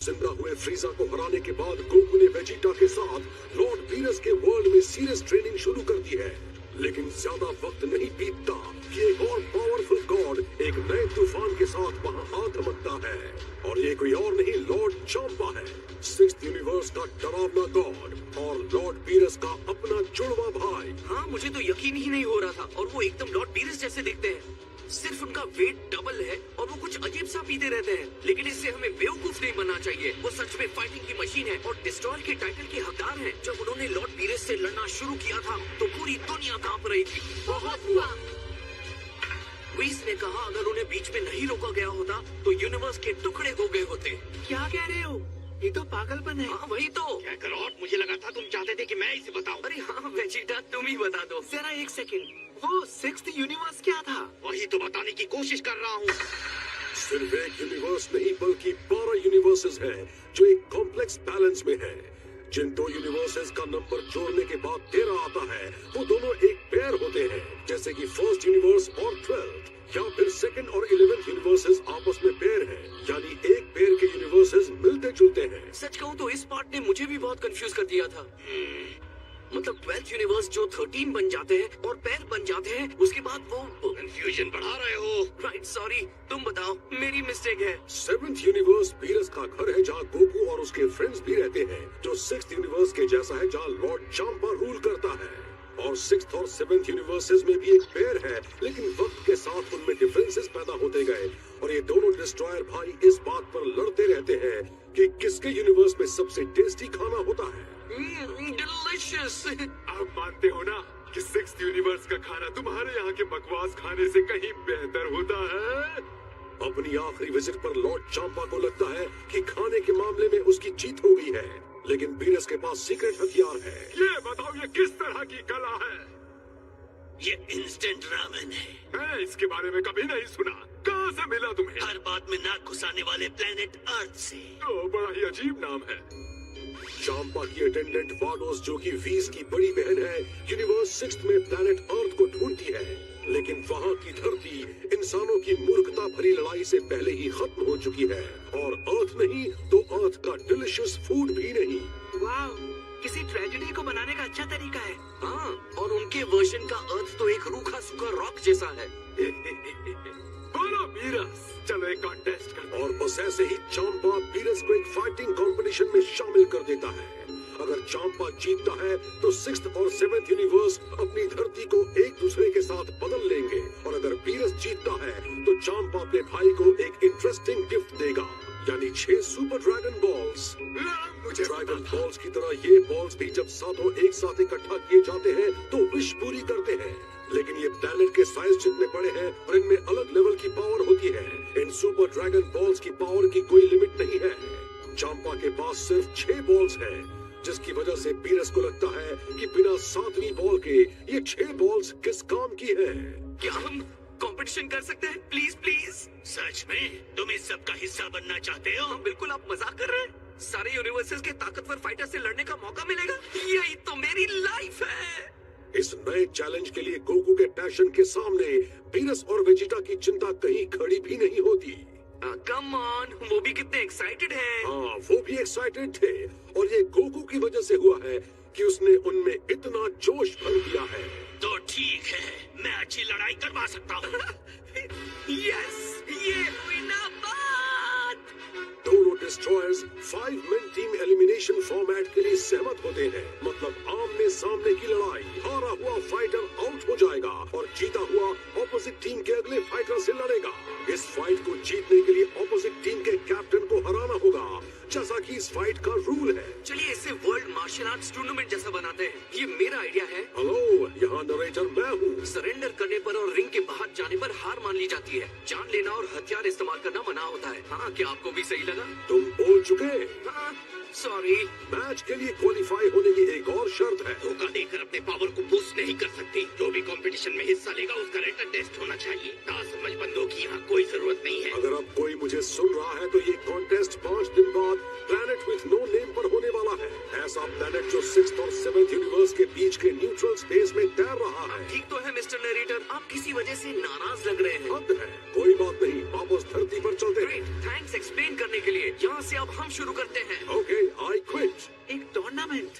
जिंदा हुए फ्रीजा को हराने के बाद गोकू ने वेजिटा के साथ लॉर्ड बीरस के वर्ल्ड में सीरियस ट्रेनिंग शुरू कर दी है। लेकिन ज्यादा वक्त नहीं बीतता कि एक और पावरफुल गॉड एक नए तूफान के साथ वहां आ धमकता है, और ये कोई और नहीं लॉर्ड चांपा है, सिक्स्थ यूनिवर्स का डरावना गॉड और लॉर्ड बीरस का अपना जुड़वा भाई। हाँ, मुझे तो यकीन ही नहीं हो रहा था, और वो एकदम लॉर्ड बीरस जैसे दिखते हैं। सिर्फ उनका वेट डबल है और वो कुछ अजीब सा पीते रहते हैं, लेकिन इससे हमें बेवकूफ नहीं बनना चाहिए। वो सच में फाइटिंग की मशीन है और डिस्ट्रॉयर के टाइटल के हकदार हैं। जब उन्होंने लॉर्ड बीरस से लड़ना शुरू किया था तो पूरी दुनिया कांप रही थी। बहुत हुआ। वीस ने कहा अगर उन्हें बीच में नहीं रोका गया होता तो यूनिवर्स के टुकड़े हो गए होते। क्या कह रहे हो? ये तो पागलपन है। हाँ वही तो। क्या करो, मुझे लगा था तुम चाहते थे कि मैं इसे बताऊं। अरे हाँ वेजिटा, तुम ही बता दो। जरा एक सेकंड, वो सिक्स्थ यूनिवर्स क्या था? वही तो बताने की कोशिश कर रहा हूँ। सिर्फ एक यूनिवर्स नहीं बल्कि 12 यूनिवर्सेस हैं जो एक कॉम्प्लेक्स बैलेंस में है। जिन दो यूनिवर्सेस का नंबर जोड़ने के बाद 13 आता है, वो दोनों एक पेयर होते हैं, जैसे कि फर्स्ट यूनिवर्स और 12th, या फिर सेकंड और 11th यूनिवर्सेस आपस में पेयर हैं, यानी एक पेयर के यूनिवर्सेस मिलते जुलते हैं। सच कहूँ तो इस पार्ट ने मुझे भी बहुत कंफ्यूज कर दिया था। मतलब 12th यूनिवर्स जो 13 बन जाते हैं और पैर बन जाते हैं, उसके बाद वो कंफ्यूजन बढ़ा रहे हो। राइट, सॉरी, तुम बताओ, मेरी मिस्टेक है। 7th यूनिवर्स बीरस का घर है, जहाँ गोकू और उसके फ्रेंड्स भी रहते हैं, जो 6th यूनिवर्स के जैसा है, जहाँ लॉर्ड चांपा रूल करता है। और 6th और 7th यूनिवर्सेस में भी एक पेयर है, लेकिन वक्त के साथ उनमें डिफरेंसेस पैदा होते गए, और ये दोनों डिस्ट्रॉयर भाई इस बात पर लड़ते रहते हैं कि किसके यूनिवर्स में सबसे टेस्टी खाना होता है। डिलीशियस। आप मानते हो ना कि 6th यूनिवर्स का खाना तुम्हारे यहाँ के बकवास खाने से कहीं बेहतर होता है? अपनी आखिरी विजिट पर लॉर्ड चांपा को लगता है कि खाने के मामले में उसकी जीत हो गई है, लेकिन बीरस के पास सीक्रेट हथियार है। ये बताओ, ये किस तरह की कला है? ये इंस्टेंट रामेन है। मैं इसके बारे में कभी नहीं सुना। कहाँ से मिला तुम्हें? हर बात में नाक घुसाने वाले प्लेनेट अर्थ से। तो बड़ा ही अजीब नाम है। चांपा की अटेंडेंट वाडोस, जो कि वीस की बड़ी बहन है, यूनिवर्स 6th में प्लैनेट अर्थ को ढूंढती है, लेकिन वहाँ की धरती इंसानों की मूर्खता भरी लड़ाई से पहले ही खत्म हो चुकी है, और अर्थ नहीं तो अर्थ का डिलिशियस फूड भी नहीं। वाह, किसी ट्रेजेडी को बनाने का अच्छा तरीका है। हाँ, और उनके वर्जन का अर्थ तो एक रूखा सूखा रॉक जैसा है। बोलो बीरस, चलो एक कॉन्टेस्ट करते हैं। और बस ऐसे ही चांपा बीरस को एक फाइटिंग कंपटीशन में शामिल कर देता है। अगर चांपा जीतता है तो 6th और 7th यूनिवर्स अपनी धरती को एक दूसरे के साथ बदल लेंगे, और अगर बीरस जीतता है तो चांपा अपने भाई को एक इंटरेस्टिंग गिफ्ट देगा, यानी 6 सुपर ड्रैगन बॉल्स। मुझे ड्रैगन बॉल्स की तरह ये बॉल्स भी जब सातों एक साथ इकट्ठा किए जाते हैं तो विश पूरी करते हैं, लेकिन ये प्लैनेट के साइज जितने बड़े हैं और इनमें अलग लेवल की पावर होती है। इन सुपर ड्रैगन बॉल्स की पावर की कोई लिमिट नहीं है। चांपा के पास सिर्फ 6 बॉल्स हैं, जिसकी वजह से बीरस को लगता है कि बिना 7वीं बॉल के ये 6 बॉल्स किस काम की है। क्या हम कंपटीशन कर सकते हैं? Please please. सच में तुम इस सब का हिस्सा बनना चाहते हो? हाँ बिल्कुल, आप मजाक कर रहे हैं? सारे यूनिवर्सेस के ताकतवर फाइटर से लड़ने का मौका मिलेगा, यही तो मेरी लाइफ है। इस नए चैलेंज के लिए गोकू के पैशन के सामने बीरस और वेजिटा की चिंता कहीं खड़ी भी नहीं होती। कम ऑन, वो भी कितने एक्साइटेड हैं। हाँ, वो भी एक्साइटेड थे, और ये गोकू की वजह से हुआ है कि उसने उनमें इतना जोश भर दिया है। तो ठीक है, मैं अच्छी लड़ाई करवा सकता हूँ। यस, ये हुई ना बात। दोनों destroyers 5 man team elimination format के लिए सहमत होते हैं, मतलब आमने सामने की लड़ाई। हारा हुआ फाइटर आउट हो जाएगा और जीता हुआ ऑपोजिट टीम के अगले फाइटर से लड़ेगा। इस फाइट को जीतने के लिए ऑपोजिट टीम के कैप्टन को हराना होगा, जैसा कि इस फाइट का रूल है। चलिए इसे वर्ल्ड मार्शल आर्ट्स टूर्नामेंट जैसा बनाते हैं। ये मेरा आइडिया है। हेलो, यहाँ नरेटर मैं हूँ। सरेंडर करने पर और रिंग के बाहर जाने पर हार मान ली जाती है। जान लेना और हथियार इस्तेमाल करना मना होता है। हाँ, क्या आपको भी सही लगा? तुम बोल चुके। हाँ, सॉरी। मैच के लिए क्वालिफाई होने की एक और शर्त है। धोखा देकर अपने पावर को बूस्ट नहीं कर सकती। जो भी कंपटीशन में हिस्सा लेगा उसका रिटन टेस्ट होना चाहिए। समझबंदों की यहाँ कोई जरूरत नहीं है। अगर अब कोई मुझे सुन रहा है तो ये कॉन्टेस्ट 5 दिन बाद प्लैनेट विथ नो नेम पर होने वाला है। ऐसा प्लैनेट जो 6th और 7th यूनिवर्स के बीच के न्यूट्रल स्पेस में तैर रहा है। ठीक तो है मिस्टर नरेटर, आप किसी वजह से नाराज लग रहे हैं। हद है, कोई बात नहीं, वापस धरती पर चलते हैं। ग्रेट, थैंक्स एक्सप्लेन करने के लिए। यहाँ से अब हम शुरू करते हैं। Okay, I quit. एक टूर्नामेंट।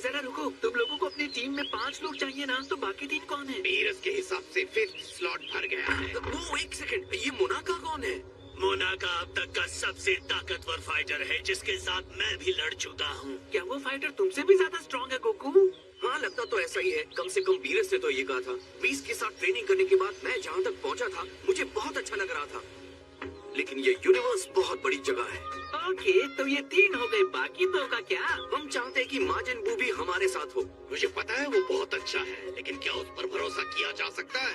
जरा रुको, तुम लोगों को अपनी टीम में 5 लोग चाहिए ना, तो बाकी 3 कौन है? बीरस के हिसाब से 5th स्लॉट भर गया है। वो एक सेकंड, ये मोनाका कौन है? मोनाका अब तक का सबसे ताकतवर फाइटर है जिसके साथ मैं भी लड़ चुका हूँ। क्या वो फाइटर तुमसे भी ज्यादा स्ट्रॉन्ग है गोकू? हाँ, लगता तो ऐसा ही है। कम से कम बीरस ने तो ये कहा था। बीस के साथ ट्रेनिंग करने के बाद मैं जहाँ तक पहुँचा था, मुझे बहुत अच्छा लग रहा था। लेकिन ये यूनिवर्स बहुत बड़ी जगह है। ओके, तो ये 3 हो गए, बाकी 2 का क्या? हम चाहते हैं कि माजिन बू भी हमारे साथ हो। मुझे पता है वो बहुत अच्छा है, लेकिन क्या उस पर भरोसा किया जा सकता है?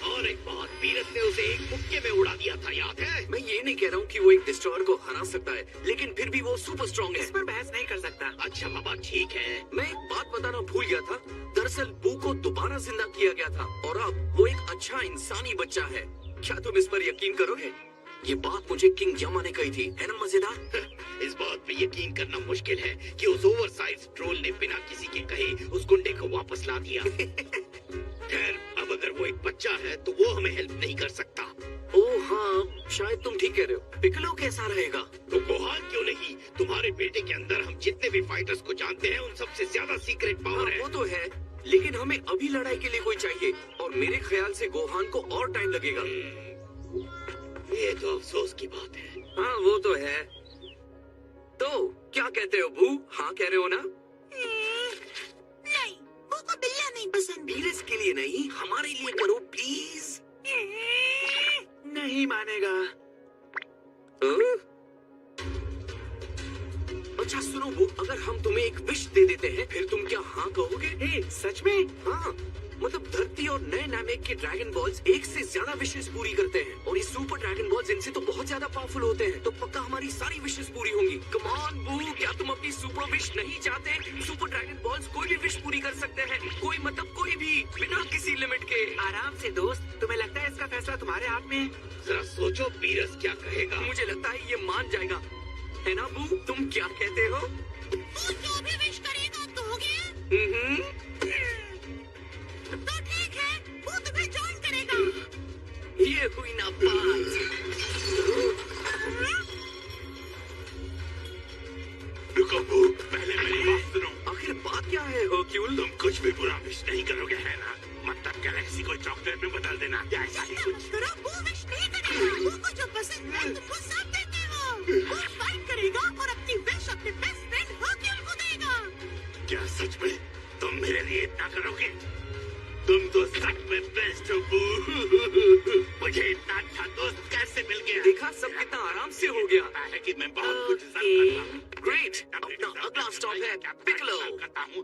और एक बात, बीरस ने उसे एक मुक्के में उड़ा दिया था, याद है? मैं ये नहीं कह रहा हूँ कि वो एक डिस्ट्रॉयर को हरा सकता है, लेकिन फिर भी वो सुपर स्ट्रॉन्ग है। इस पर बहस नहीं कर सकता। अच्छा बाबा, ठीक है। मैं एक बात बताना भूल गया था। दरअसल बू को दोबारा जिंदा किया गया था और अब वो एक अच्छा इंसानी बच्चा है। क्या तुम इस पर यकीन करोगे? ये बात मुझे किंग यामा ने कही थी, है ना मजेदार? इस बात पे यकीन करना मुश्किल है कि उस ओवरसाइज ट्रोल ने बिना किसी के कहे उस गुंडे को वापस ला दिया। खैर, अब अगर वो एक बच्चा है तो वो हमें हेल्प नहीं कर सकता। ओह हाँ, शायद तुम ठीक कह रहे हो। पिकलो कैसा रहेगा? तो गोहान क्यों नहीं? तुम्हारे बेटे के अंदर हम जितने भी फाइटर्स को जानते हैं उन सबसे ज्यादा सीक्रेट पावर है। वो तो है, लेकिन हमें अभी लड़ाई के लिए कोई चाहिए और मेरे ख्याल से गोहान को और टाइम लगेगा। ये तो अफसोस की बात है। हाँ वो तो है। तो क्या कहते हो बू? हाँ कह रहे हो ना? नहीं, वो को बिल्ला नहीं पसंद। बीरस के लिए नहीं, हमारे लिए करो प्लीज। नहीं मानेगा। हाँ? अच्छा सुनो बू, अगर हम तुम्हें एक विश दे देते हैं, फिर तुम क्या हाँ कहोगे? ए, सच में? हाँ, मतलब धरती और नए नामेक के ड्रैगन बॉल्स एक से ज्यादा विशेष पूरी करते हैं और ये सुपर ड्रैगन बॉल्स इनसे तो बहुत ज्यादा पावरफुल होते हैं, तो पक्का हमारी सारी विशेष पूरी होंगी। कम ऑन बू, क्या तुम अपनी सुपर विश नहीं चाहते? सुपर ड्रैगन बॉल्स कोई भी विश पूरी कर सकते हैं, कोई मतलब कोई भी, बिना किसी लिमिट के। आराम से दोस्त, तुम्हें लगता है इसका फैसला तुम्हारे हाथ में है? जरा सोचो बीरस क्या कहेगा। मुझे लगता है ये मान जाएगा, है ना बू? तुम क्या कहते हो? वो जो भी विश करेगा दोगे? तो ठीक है, वो तुम्हें ज्वाइन करेगा। ये हुई ना बात। रुको बू, पहले मेरी बात सुनो। आखिर बात क्या है हरक्यूल? तुम कुछ भी बुरा विश नहीं करोगे, है ना? मतलब गैलेक्सी को चॉकलेट में बदल देना, या ऐसा ही कुछ? करो, वो विश नहीं करेगा। वो को जो पसंद है तुम वो सब देते हो। वो फाइट करेगा और अपनी विश अपने बेस्ट फ्रेंड हरक्यूल को देगा। क्या सच में तुम मेरे लिए इतना करोगे? तुम तो सच में बेस्ट हो बू। मुझे इतना अच्छा दोस्त कैसे मिल गया? देखा सब कितना आराम से हो गया। पता है कि मैं बहुत कुछ डिजर्व करता हूँ। ग्रेट, अपना अगला स्टॉप है पिकलो। करता हूँ।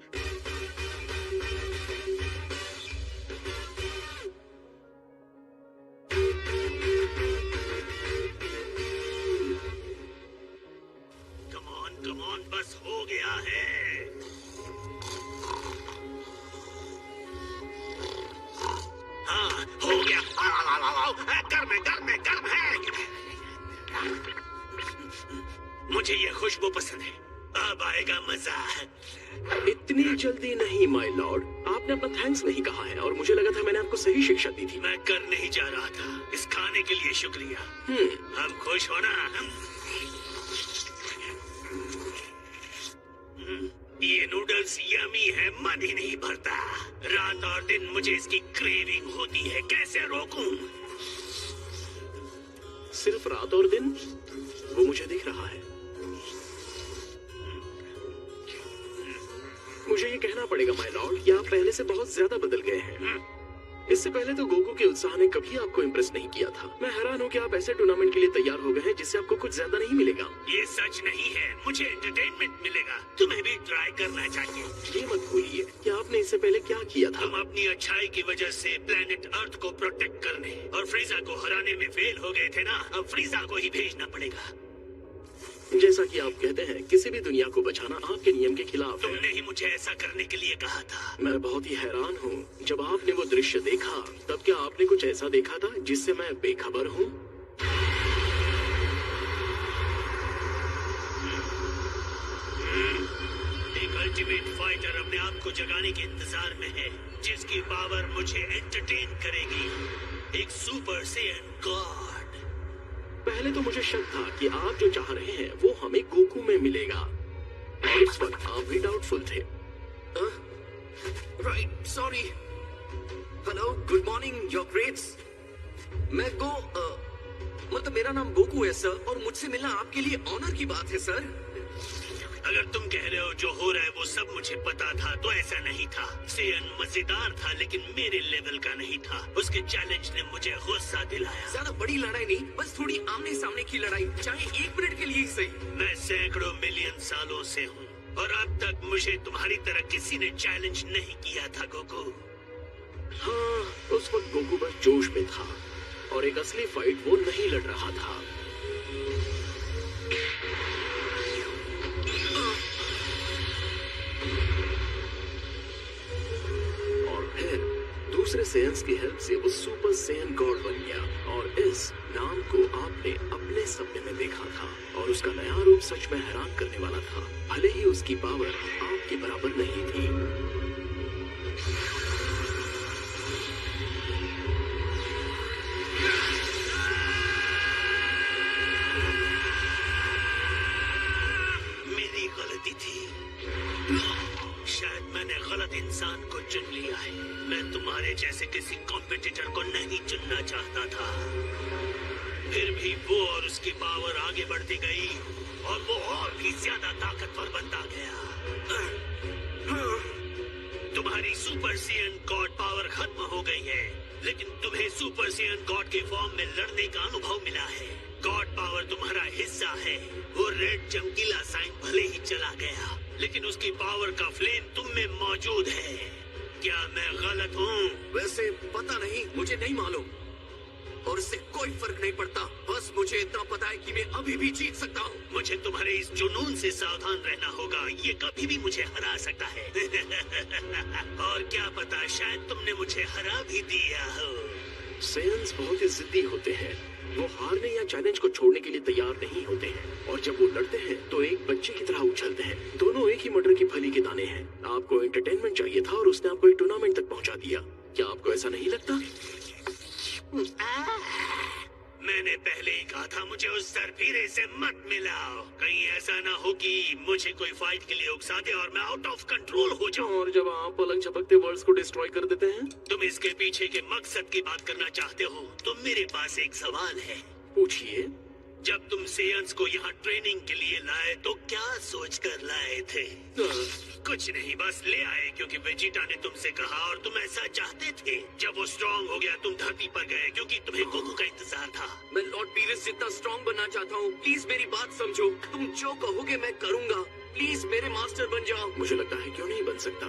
कम ऑन, बस हो गया है। हाँ, हो गया। गर्म है। मुझे ये खुशबू पसंद है, अब आएगा मजा। इतनी जल्दी नहीं माय लॉर्ड, आपने अपना थैंक्स नहीं कहा है और मुझे लगा था मैंने आपको सही शिक्षा दी थी। मैं कर नहीं जा रहा था, इस खाने के लिए शुक्रिया। अब खुश हो ना? ये नूडल्स यमी है, मन ही नहीं भरता। रात और दिन मुझे इसकी क्रेविंग होती है, कैसे रोकूं? सिर्फ रात और दिन? वो मुझे दिख रहा है। मुझे ये कहना पड़ेगा माय लॉर्ड कि आप पहले से बहुत ज्यादा बदल गए हैं। इससे पहले तो गोकू के उत्साह ने कभी आपको इम्प्रेस नहीं किया था। मैं हैरान हूँ कि आप ऐसे टूर्नामेंट के लिए तैयार हो गए हैं जिससे आपको कुछ ज्यादा नहीं मिलेगा। ये सच नहीं है, मुझे एंटरटेनमेंट मिलेगा। तुम्हें भी ट्राई करना चाहिए। ये मत भूलिए कि आपने इससे पहले क्या किया था। हम अपनी अच्छाई की वजह से प्लेनेट अर्थ को प्रोटेक्ट करने और फ्रीजा को हराने में फेल हो गए थे ना। अब फ्रीजा को ही भेजना पड़ेगा। जैसा कि आप कहते हैं, किसी भी दुनिया को बचाना आपके नियम के खिलाफ है। तुमने ही मुझे ऐसा करने के लिए कहा था। मैं बहुत ही हैरान हूँ। जब आपने वो दृश्य देखा, तब क्या आपने कुछ ऐसा देखा था जिससे मैं बेखबर हूँ? एक अल्टीमेट फाइटर अपने आप को जगाने के इंतजार में है, जिसकी पावर मुझे एंटरटेन करेगी। एक सुपर सेयन गॉड। पहले तो मुझे शक था कि आप जो चाह रहे हैं वो हमें गोकू में मिलेगा, और इस वक्त आप भी डाउटफुल थे। Right, sorry. Hello, good morning your greats. मैं मतलब मेरा नाम गोकू है सर, और मुझसे मिलना आपके लिए ऑनर की बात है सर। अगर तुम कह रहे हो जो हो रहा है वो सब मुझे पता था, तो ऐसा नहीं था। सेयन मजेदार था लेकिन मेरे लेवल का नहीं था। उसके चैलेंज ने मुझे गुस्सा दिलाया। ज्यादा बड़ी लड़ाई नहीं, बस थोड़ी आमने सामने की लड़ाई, चाहे 1 मिनट के लिए ही सही। मैं सैकड़ों मिलियन सालों से हूँ, और अब तक मुझे तुम्हारी तरह किसी ने चैलेंज नहीं किया था गोकू। हाँ, उस वक्त गोकू बस जोश में था, और एक असली फाइट वो नहीं लड़ रहा था। और फिर दूसरे सेयन्स की हेल्प से वो सुपर सेयन गॉड बन गया, और इस नाम को आपने अपने सपने में देखा था, और उसका नया रूप सच में हैरान करने वाला था, भले ही उसकी पावर आपके बराबर नहीं थी। शायद मैंने गलत इंसान को चुन लिया है। मैं तुम्हारे जैसे किसी कॉम्पिटिटर को नहीं चुनना चाहता था। फिर भी वो और उसकी पावर आगे बढ़ती गई, और वो और भी ज्यादा ताकतवर बनता गया। तुम्हारी सुपर सेयन गॉड पावर खत्म हो गई है, लेकिन तुम्हें सुपर सेयन गॉड के फॉर्म में लड़ने का अनुभव मिला है। गॉड पावर तुम्हारा हिस्सा है। वो रेड चमकीला साइन भले ही चला गया, लेकिन उसकी पावर का फ्लेम तुम में मौजूद है। क्या मैं गलत हूँ? वैसे पता नहीं, मुझे नहीं मालूम, और इससे कोई फर्क नहीं पड़ता। बस मुझे इतना पता है कि मैं अभी भी जीत सकता हूँ। मुझे तुम्हारे इस जुनून से सावधान रहना होगा, ये कभी भी मुझे हरा सकता है। और क्या पता, शायद तुमने मुझे हरा भी दिया हो। सेयन्स बहुत ही जिद्दी होते हैं। वो हारने या चैलेंज को छोड़ने के लिए तैयार नहीं होते हैं, और जब वो लड़ते हैं तो एक बच्चे की तरह उछलते हैं। दोनों एक ही मटर की फली के दाने हैं। आपको एंटरटेनमेंट चाहिए था, और उसने आपको एक टूर्नामेंट तक पहुंचा दिया। क्या आपको ऐसा नहीं लगता? मैंने पहले ही कहा था, मुझे उस सरफिरे से मत मिलाओ। कहीं ऐसा ना हो कि मुझे कोई फाइट के लिए उकसा दे और मैं आउट ऑफ कंट्रोल हो जाऊं। और जब आप पलंग झपकते वर्ल्ड्स को डिस्ट्रॉय कर देते हैं? तुम इसके पीछे के मकसद की बात करना चाहते हो तो मेरे पास एक सवाल है। पूछिए। जब तुम सेयन्स को यहाँ ट्रेनिंग के लिए लाए तो क्या सोच कर लाए थे? कुछ नहीं, बस ले आए क्योंकि वेजिटा ने तुमसे कहा और तुम ऐसा चाहते थे। जब वो स्ट्रॉन्ग हो गया तुम धरती पर गए क्योंकि तुम्हें गोकू का इंतजार था। मैं लॉर्ड बीरस जितना स्ट्रॉन्ग बनना चाहता हूँ। प्लीज मेरी बात समझो। तुम जो कहोगे मैं करूँगा। प्लीज मेरे मास्टर बन जाओ। मुझे लगता है क्यों नहीं बन सकता।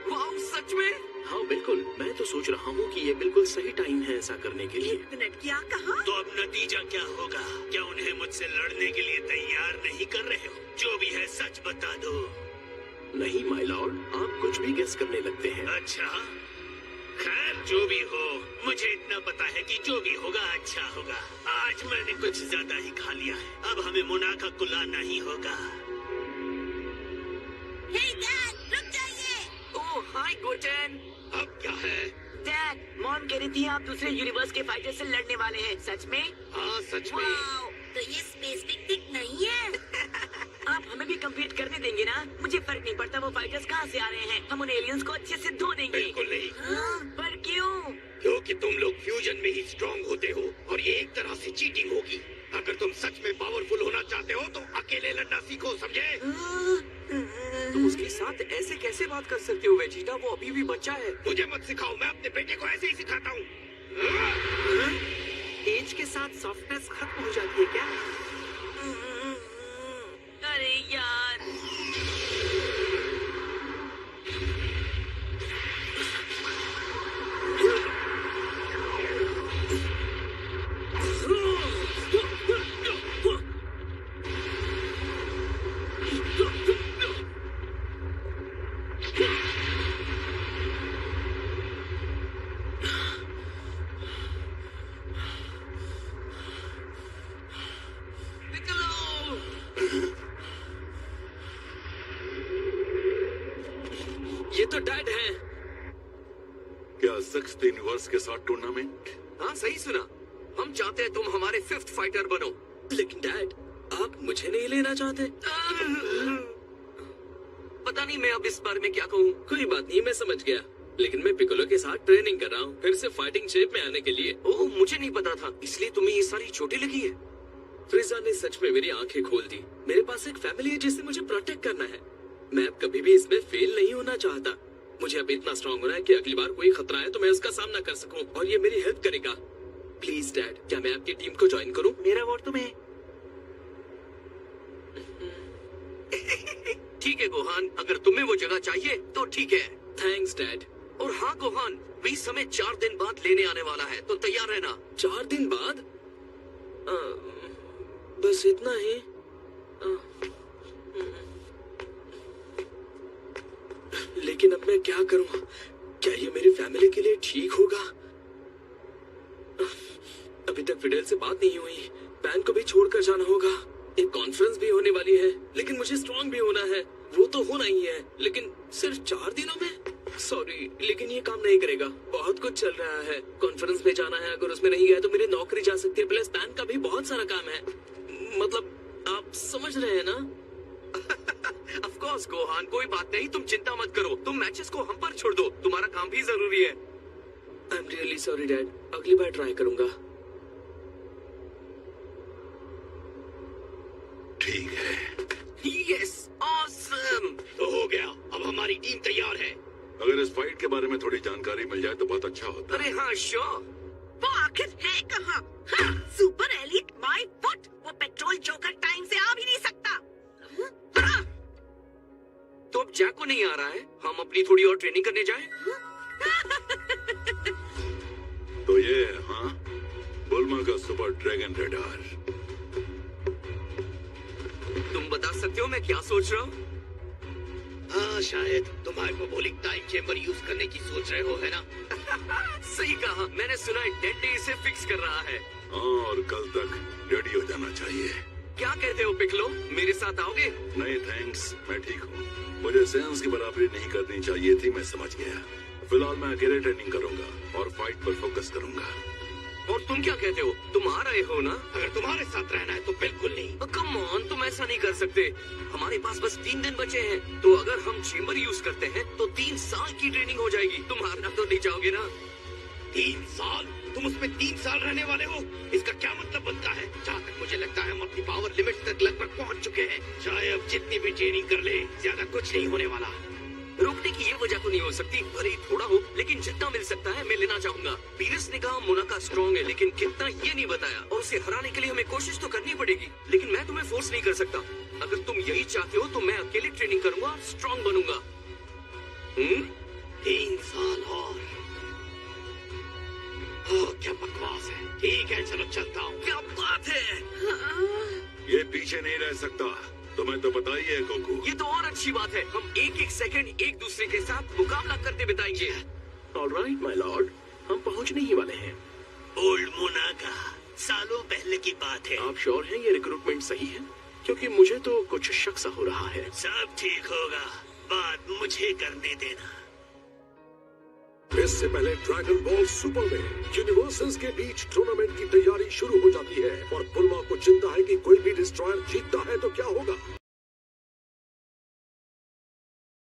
वाह, सच में? हाँ बिल्कुल, मैं तो सोच रहा हूँ कि ये बिल्कुल सही टाइम है ऐसा करने के लिए। 1 मिनट, क्या कहा? तो अब नतीजा क्या होगा? क्या उन्हें मुझसे लड़ने के लिए तैयार नहीं कर रहे हो? जो भी है सच बता दो। नहीं माय लॉर्ड, आप कुछ भी गेस करने लगते हैं। अच्छा, खैर जो भी हो, मुझे इतना पता है कि जो भी होगा अच्छा होगा। आज मैंने कुछ ज्यादा ही खा लिया है, अब हमें मुनाका को लाना ही होगा। हे डैड, रुक जाइए। ओह हाय गोटेन। अब क्या है? डैड, मॉम कह रही थी आप दूसरे यूनिवर्स के फाइटर से लड़ने वाले हैं। सच में? हाँ सच में। वाओ, तो ये स्पेसिफिक टिक नहीं है। आप हमें भी कम्पीट करने देंगे ना? मुझे फर्क नहीं पड़ता वो फाइटर्स कहाँ से आ रहे हैं, हम उन एलियंस को अच्छे से धो देंगे। बिल्कुल नहीं। पर क्यों? क्योंकि तुम लोग फ्यूजन में ही स्ट्रॉन्ग होते हो और ये एक तरह से चीटिंग होगी। अगर तुम सच में पावरफुल होना चाहते हो तो अकेले लड़ना सीखो, समझे? तुम उसके साथ ऐसे कैसे बात कर सकते हो वेजिटा? वो अभी भी बच्चा है। मुझे मत सिखाओ, मैं अपने बेटे को ऐसे ही सिखाता हूँ। एज के साथ सॉफ्टनेस खत्म हो जाती है क्या? अरे यार, क्या 6th यूनिवर्स के साथ टूर्नामेंट? हाँ सही सुना, हम चाहते हैं तुम हमारे 5th फाइटर बनो। लेकिन डैड, आप मुझे नहीं लेना चाहते? पता नहीं मैं अब इस बारे में क्या कहूँ। कोई बात नहीं, मैं समझ गया। लेकिन मैं पिकोलो के साथ ट्रेनिंग कर रहा हूँ, फिर से फाइटिंग शेप में आने के लिए। ओह, मुझे नहीं पता था, इसलिए तुम्हें ये सारी चोटें लगी है। फ्रिजा ने सच में मेरी आंखें खोल दी। मेरे पास एक फैमिली है जिसे मुझे प्रोटेक्ट करना है। मैं अब कभी भी इसमें फेल नहीं होना चाहता। मुझे अब इतना स्ट्रांग होना है कि अगली बार कोई खतरा है तो मैं उसका सामना कर सकूं, और ये मेरी हेल्प करेगा। प्लीज डैड, क्या मैं आपकी टीम को ज्वाइन करूं? मेरा वोट तुम्हें। ठीक है गोहान, अगर तुम्हें वो जगह चाहिए तो ठीक है। Thanks dad. और हाँ गोहान, बीस हमें 4 दिन बाद लेने आने वाला है, तो तैयार रहना। 4 दिन बाद? बस इतना ही? लेकिन अब मैं क्या करूं? क्या ये मेरी फैमिली के लिए ठीक होगा? अभी तक फिडेल से बात नहीं हुई। पैन को भी छोड़कर जाना होगा। एक कॉन्फ्रेंस भी होने वाली है, लेकिन मुझे स्ट्रांग भी होना है। वो तो होना ही है, लेकिन सिर्फ 4 दिनों में? सॉरी, लेकिन ये काम नहीं करेगा। बहुत कुछ चल रहा है। कॉन्फ्रेंस में जाना है, अगर उसमें नहीं गया तो मेरी नौकरी जा सकती है। प्लस पैन का भी बहुत सारा काम है। मतलब आप समझ रहे हैं ना? ऑफ कोर्स गोहान, कोई बात नहीं, तुम चिंता मत करो। तुम मैचेस को हम पर छोड़ दो, तुम्हारा काम भी जरूरी है। I am really sorry dad, अगली बार ट्राई करूंगा। ठीक है। Yes, awesome. तो हो गया, अब हमारी टीम तैयार है। अगर इस फाइट के बारे में थोड़ी जानकारी मिल जाए तो बहुत अच्छा होता। अरे हाँ, श्योर। वो आखिर है कहाँ? हाँ, सुपर एलिट माय फुट। वो पेट्रोल जोकर टाइम से आ भी नहीं सकता। हाँ, तो अब जैक को नहीं आ रहा है, हम अपनी थोड़ी और ट्रेनिंग करने जाएं? तो ये हाँ, बुल्मा का सुपर ड्रैगन रेडार। तुम बता सकते हो मैं क्या सोच रहा हूँ? हाँ, शायद तुम हाइपरबोलिक टाइम चेम्बर यूज करने की सोच रहे हो, है ना? सही कहा, मैंने सुना है डेंटे इसे फिक्स कर रहा है। हाँ, और कल तक रेडी हो जाना चाहिए। क्या कहते हो पिकलो, मेरे साथ आओगे? नहीं थैंक्स, मैं ठीक हूँ। मुझे सेंस की बराबरी नहीं करनी चाहिए थी, मैं समझ गया। फिलहाल मैं अकेले ट्रेनिंग करूंगा और फाइट पर फोकस करूंगा। और तुम क्या कहते हो, तुम आ रहे हो ना? अगर तुम्हारे साथ रहना है तो बिल्कुल नहीं। कम ऑन, तुम ऐसा नहीं कर सकते। हमारे पास बस 3 दिन बचे हैं, तो अगर हम चेम्बर यूज करते हैं तो 3 साल की ट्रेनिंग हो जाएगी। तुम हारना तो नहीं चाहोगे ना? 3 साल? तुम उसमें 3 साल रहने वाले हो? इसका क्या मतलब बनता है? जहाँ तक मुझे लगता है हम अपनी पावर लिमिट तक लगभग पहुँच चुके हैं। चाहे अब जितनी भी ट्रेनिंग कर ले, ज्यादा कुछ नहीं होने वाला। रोकने की ये वजह तो नहीं हो सकती, भले ही थोड़ा हो, लेकिन जितना मिल सकता है मैं लेना चाहूंगा। पीरस ने कहा मोनाका स्ट्रॉन्ग है, लेकिन कितना ये नहीं बताया, और उसे हराने के लिए हमें कोशिश तो करनी पड़ेगी। लेकिन मैं तुम्हें फोर्स नहीं कर सकता। अगर तुम यही चाहते हो तो मैं अकेले ट्रेनिंग करूंगा, स्ट्रॉन्ग बनूंगा। 3 साल और? क्या बकवास है। ठीक है, चलो चलता हूँ। क्या बात है। ये पीछे नहीं रह सकता, तुम्हें तो पता ही है गोकू। ये तो और अच्छी बात है, हम एक सेकंड एक दूसरे के साथ मुकाबला करते बिताएंगे। ऑलराइट माय लॉर्ड, हम पहुंचने ही वाले हैं। ओल्ड मोनाका, सालों पहले की बात है। आप श्योर हैं ये रिक्रूटमेंट सही है? क्योंकि मुझे तो कुछ शक सा हो रहा है। सब ठीक होगा, बात मुझे करने देना। इससे पहले ड्रैगन बॉल सुपर में यूनिवर्सल्स के बीच टूर्नामेंट की तैयारी शुरू हो जाती है और बुल्मा को चिंता है कि कोई भी डिस्ट्रॉयर जीतता है तो क्या होगा।